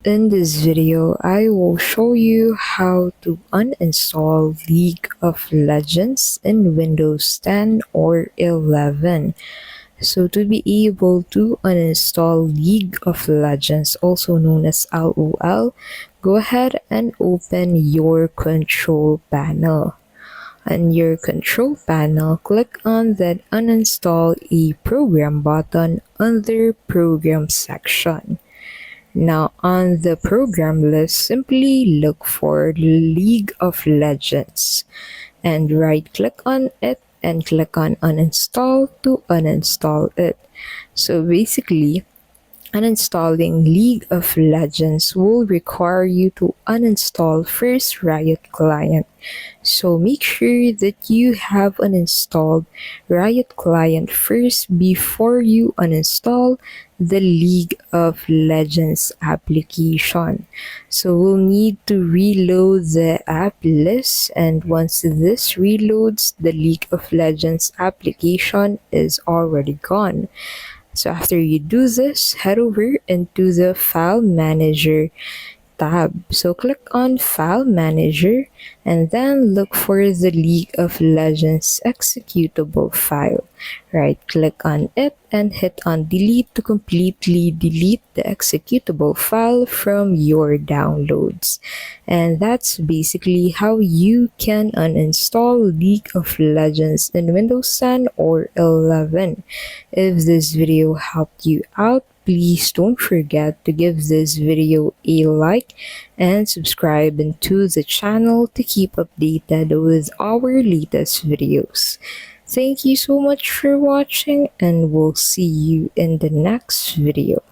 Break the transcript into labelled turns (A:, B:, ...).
A: In this video, I will show you how to uninstall League of Legends in Windows 10 or 11. So to be able to uninstall League of Legends, also known as LOL, go ahead and open your control panel. On your control panel, click on the Uninstall a Program button under Program section. Now, on the program list, simply look for League of Legends and right click on it and click on Uninstall to uninstall it. So basically, uninstalling League of Legends will require you to uninstall first Riot Client. So make sure that you have uninstalled Riot Client first before you uninstall the League of Legends application. So we'll need to reload the app list, and once this reloads, the League of Legends application is already gone. So after you do this, head over into the File Manager tab. So click on File Manager and then look for the League of Legends executable file. Right click on it and hit on Delete to completely delete the executable file from your downloads. And that's basically how you can uninstall League of Legends in Windows 10 or 11. If this video helped you out, please don't forget to give this video a like and subscribe into the channel to keep updated with our latest videos. Thank you so much for watching, and we'll see you in the next video.